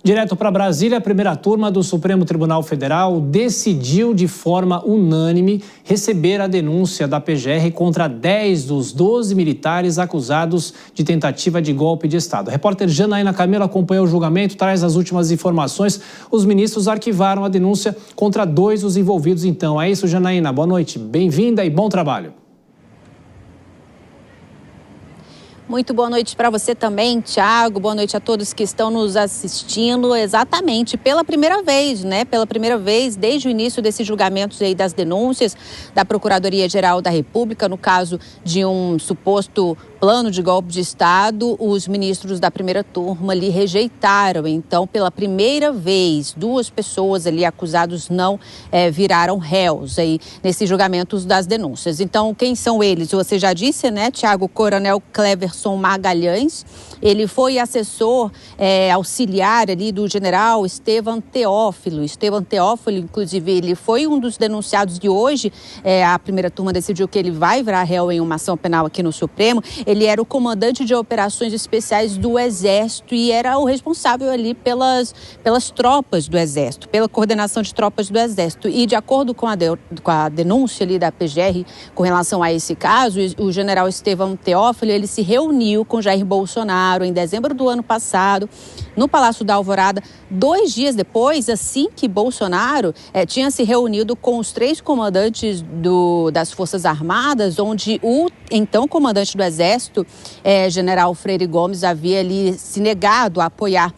Direto para Brasília, a primeira turma do Supremo Tribunal Federal decidiu de forma unânime receber a denúncia da PGR contra 10 dos 12 militares acusados de tentativa de golpe de Estado. A repórter Janaína Camilo acompanhou o julgamento, traz as últimas informações. Os ministros arquivaram a denúncia contra 2 dos envolvidos. Então, é isso, Janaína. Boa noite, bem-vinda e bom trabalho. Muito boa noite para você também, Thiago. Boa noite a todos que estão nos assistindo. Exatamente, pela primeira vez, Pela primeira vez, desde o início desses julgamentos aí das denúncias da Procuradoria-Geral da República, no caso de um suposto plano de golpe de Estado, os ministros da primeira turma ali rejeitaram. Então, pela primeira vez, 2 pessoas ali acusados não viraram réus aí nesses julgamentos das denúncias. Então, quem são eles? Você já disse, Thiago? Coronel Cleverson Magalhães. Ele foi assessor auxiliar ali do general Estevam Teófilo. Estevam Teófilo, inclusive, ele foi um dos denunciados de hoje. A primeira turma decidiu que ele vai virar réu em uma ação penal aqui no Supremo. Ele era o comandante de operações especiais do Exército e era o responsável ali pelas tropas do Exército, pela coordenação de tropas do Exército. E de acordo com a denúncia ali da PGR com relação a esse caso, o general Estevam Teófilo, ele se reuniu com Jair Bolsonaro em dezembro do ano passado, no Palácio da Alvorada, 2 dias depois, assim que Bolsonaro tinha se reunido com os 3 comandantes das Forças Armadas, onde o então comandante do Exército, general Freire Gomes, havia ali se negado a apoiar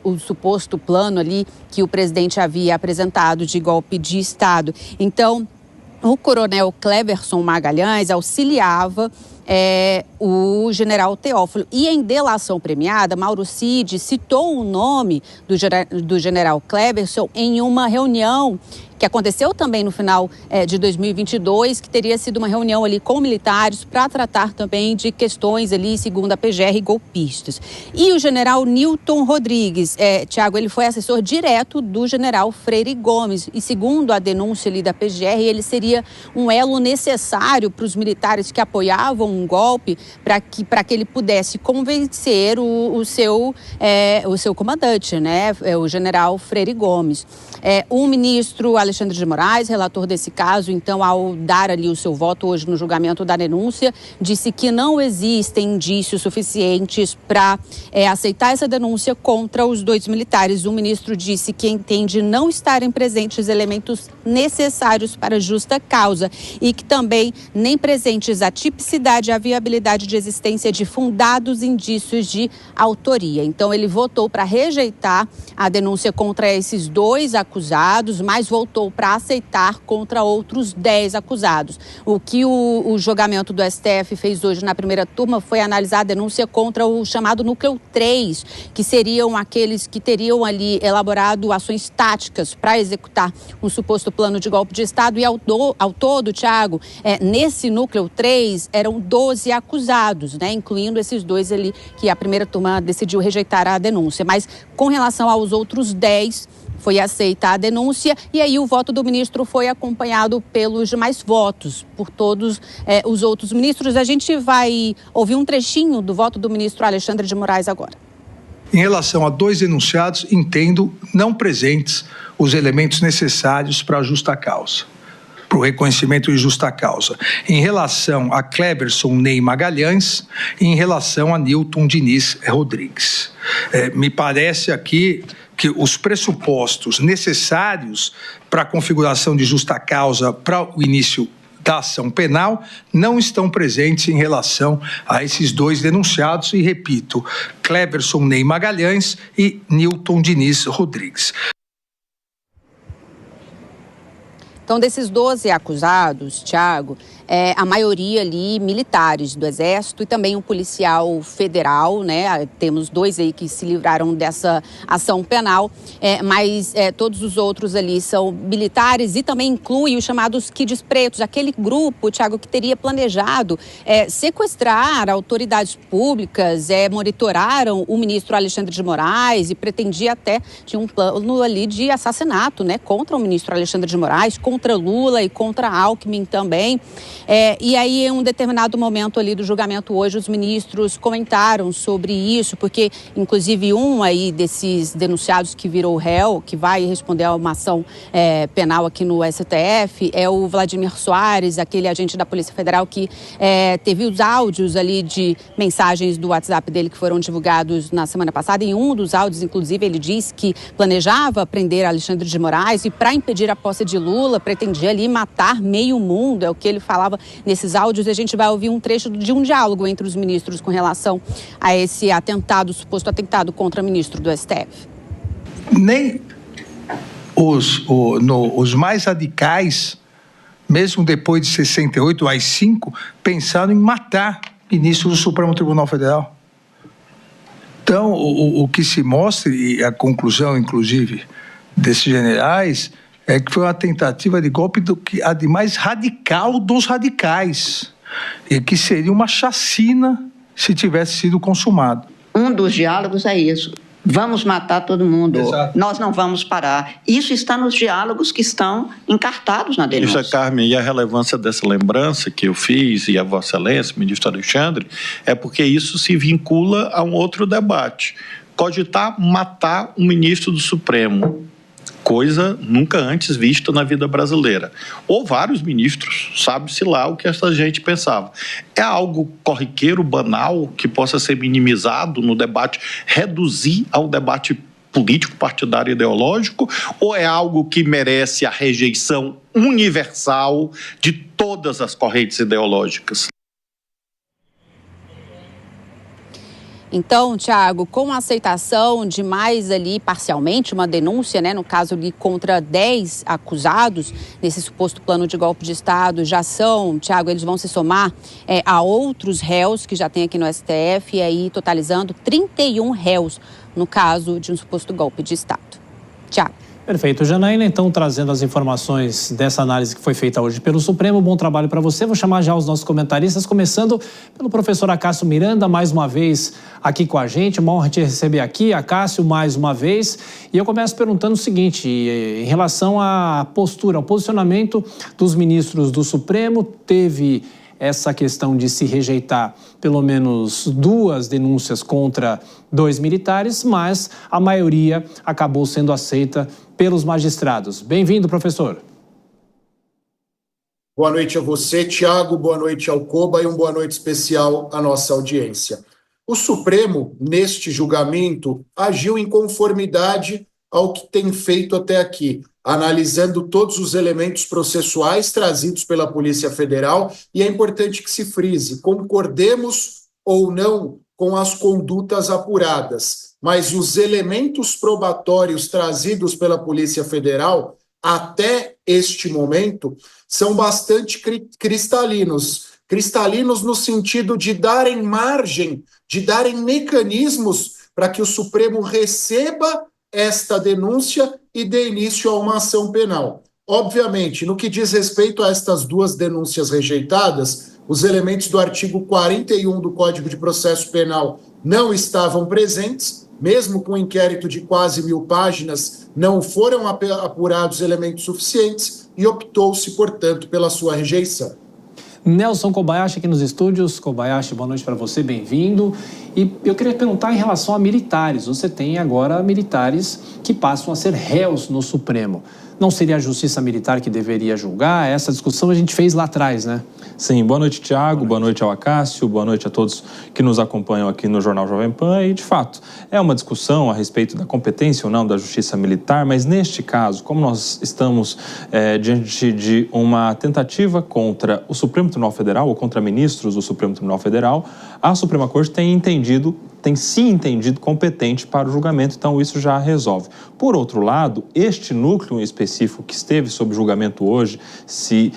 um suposto plano ali que o presidente havia apresentado de golpe de Estado. Então, o coronel Cleverson Magalhães auxiliava o general Teófilo. E em delação premiada, Mauro Cid citou o nome do general Cleverson em uma reunião que aconteceu também no final de 2022, que teria sido uma reunião ali com militares para tratar também de questões ali, segundo a PGR, golpistas. E o general Newton Rodrigues, Thiago, ele foi assessor direto do general Freire Gomes. E segundo a denúncia ali da PGR, ele seria um elo necessário para os militares que apoiavam um golpe para que ele pudesse convencer o seu comandante, o general Freire Gomes. O ministro Alexandre de Moraes, relator desse caso, então, ao dar ali o seu voto hoje no julgamento da denúncia, disse que não existem indícios suficientes para aceitar essa denúncia contra os 2 militares. O ministro disse que entende não estarem presentes elementos necessários para justa causa e que também nem presentes a tipicidade e a viabilidade de existência de fundados indícios de autoria. Então, ele votou para rejeitar a denúncia contra esses 2 acusados, mas voltou para aceitar contra outros 10 acusados. O que o julgamento do STF fez hoje na primeira turma foi analisar a denúncia contra o chamado Núcleo 3, que seriam aqueles que teriam ali elaborado ações táticas para executar um suposto plano de golpe de Estado. E ao todo, Thiago, nesse Núcleo 3 eram 12 acusados, incluindo esses 2 ali que a primeira turma decidiu rejeitar a denúncia. Mas com relação aos outros 10, foi aceita a denúncia e aí o voto do ministro foi acompanhado pelos demais votos, por todos os outros ministros. A gente vai ouvir um trechinho do voto do ministro Alexandre de Moraes agora. Em relação a 2 denunciados, entendo não presentes os elementos necessários para a justa causa, para o reconhecimento de justa causa. Em relação a Cleverson Ney Magalhães e em relação a Newton Diniz Rodrigues. Me parece aqui que os pressupostos necessários para a configuração de justa causa para o início da ação penal não estão presentes em relação a esses 2 denunciados e, repito, Cleverson Ney Magalhães e Newton Diniz Rodrigues. Então, desses 12 acusados, Thiago, a maioria ali militares do Exército e também um policial federal, Temos 2 aí que se livraram dessa ação penal, mas todos os outros ali são militares e também inclui os chamados Kids Pretos, aquele grupo, Thiago, que teria planejado sequestrar autoridades públicas, monitoraram o ministro Alexandre de Moraes e pretendia até, tinha um plano ali de assassinato, contra o ministro Alexandre de Moraes, contra Lula e contra Alckmin também. E aí, em um determinado momento ali do julgamento hoje, os ministros comentaram sobre isso, porque, inclusive, um aí desses denunciados que virou réu, que vai responder a uma ação penal aqui no STF, é o Vladimir Soares, aquele agente da Polícia Federal que teve os áudios ali de mensagens do WhatsApp dele que foram divulgados na semana passada. Em um dos áudios, inclusive, ele disse que planejava prender Alexandre de Moraes e, para impedir a posse de Lula, pretendia ali matar meio mundo, é o que ele falava nesses áudios. A gente vai ouvir um trecho de um diálogo entre os ministros com relação a esse suposto atentado contra o ministro do STF. Nem os mais radicais, mesmo depois de 68, AI-5, pensaram em matar ministros do Supremo Tribunal Federal. Então, o que se mostra, e a conclusão, inclusive, desses generais, é que foi uma tentativa de golpe a de mais radical dos radicais, e que seria uma chacina se tivesse sido consumado. Um dos diálogos é isso. Vamos matar todo mundo. Exato. Nós não vamos parar. Isso está nos diálogos que estão encartados na denúncia. Ministra Carmen, e a relevância dessa lembrança que eu fiz, e a Vossa Excelência, ministro Alexandre, é porque isso se vincula a um outro debate. Cogitar matar um ministro do Supremo, coisa nunca antes vista na vida brasileira. Ou vários ministros, sabe-se lá o que essa gente pensava. É algo corriqueiro, banal, que possa ser minimizado no debate, reduzir ao debate político, partidário, ideológico, ou é algo que merece a rejeição universal de todas as correntes ideológicas? Então, Tiago, com a aceitação de mais ali, parcialmente, uma denúncia, no caso ali, contra 10 acusados nesse suposto plano de golpe de Estado, já são, Tiago, eles vão se somar a outros réus que já tem aqui no STF, e aí totalizando 31 réus no caso de um suposto golpe de Estado. Tiago. Perfeito. Janaína, então, trazendo as informações dessa análise que foi feita hoje pelo Supremo. Bom trabalho para você. Vou chamar já os nossos comentaristas, começando pelo professor Acácio Miranda, mais uma vez aqui com a gente. Uma honra te receber aqui, Acácio, mais uma vez. E eu começo perguntando o seguinte, em relação à postura, ao posicionamento dos ministros do Supremo, teve essa questão de se rejeitar pelo menos 2 denúncias contra 2 militares, mas a maioria acabou sendo aceita pelos magistrados. Bem-vindo, professor. Boa noite a você, Tiago, boa noite ao Coba e uma boa noite especial à nossa audiência. O Supremo, neste julgamento, agiu em conformidade ao que tem feito até aqui, analisando todos os elementos processuais trazidos pela Polícia Federal, e é importante que se frise, concordemos ou não com as condutas apuradas, mas os elementos probatórios trazidos pela Polícia Federal, até este momento, são bastante cristalinos. Cristalinos no sentido de darem margem, de darem mecanismos para que o Supremo receba esta denúncia e dê início a uma ação penal. Obviamente, no que diz respeito a estas 2 denúncias rejeitadas, os elementos do artigo 41 do Código de Processo Penal não estavam presentes, mesmo com um inquérito de quase 1.000 páginas, não foram apurados elementos suficientes e optou-se, portanto, pela sua rejeição. Nelson Kobayashi aqui nos estúdios. Kobayashi, boa noite para você, bem-vindo. E eu queria perguntar em relação a militares. Você tem agora militares que passam a ser réus no Supremo. Não seria a Justiça Militar que deveria julgar? Essa discussão a gente fez lá atrás, né? Sim, boa noite, Tiago, boa noite ao Acácio, boa noite a todos que nos acompanham aqui no Jornal Jovem Pan. E, de fato, é uma discussão a respeito da competência ou não da Justiça Militar, mas neste caso, como nós estamos diante de uma tentativa contra o Supremo Tribunal Federal ou contra ministros do Supremo Tribunal Federal, a Suprema Corte tem se entendido competente para o julgamento, então isso já resolve. Por outro lado, este núcleo em específico que esteve sob julgamento hoje, se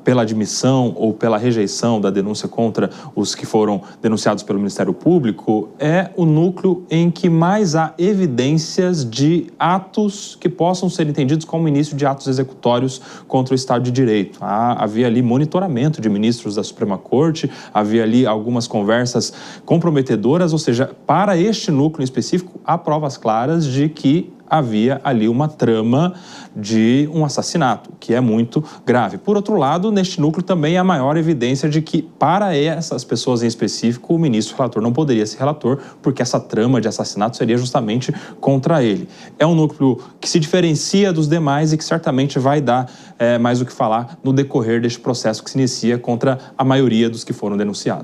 pela admissão ou pela rejeição da denúncia contra os que foram denunciados pelo Ministério Público, é o núcleo em que mais há evidências de atos que possam ser entendidos como início de atos executórios contra o Estado de Direito. Havia ali monitoramento de ministros da Suprema Corte, havia ali algumas conversas comprometedoras, ou seja, para este núcleo em específico, há provas claras de que havia ali uma trama de um assassinato, que é muito grave. Por outro lado, neste núcleo também há maior evidência de que, para essas pessoas em específico, o ministro relator não poderia ser relator, porque essa trama de assassinato seria justamente contra ele. É um núcleo que se diferencia dos demais e que certamente vai dar mais o que falar no decorrer deste processo que se inicia contra a maioria dos que foram denunciados.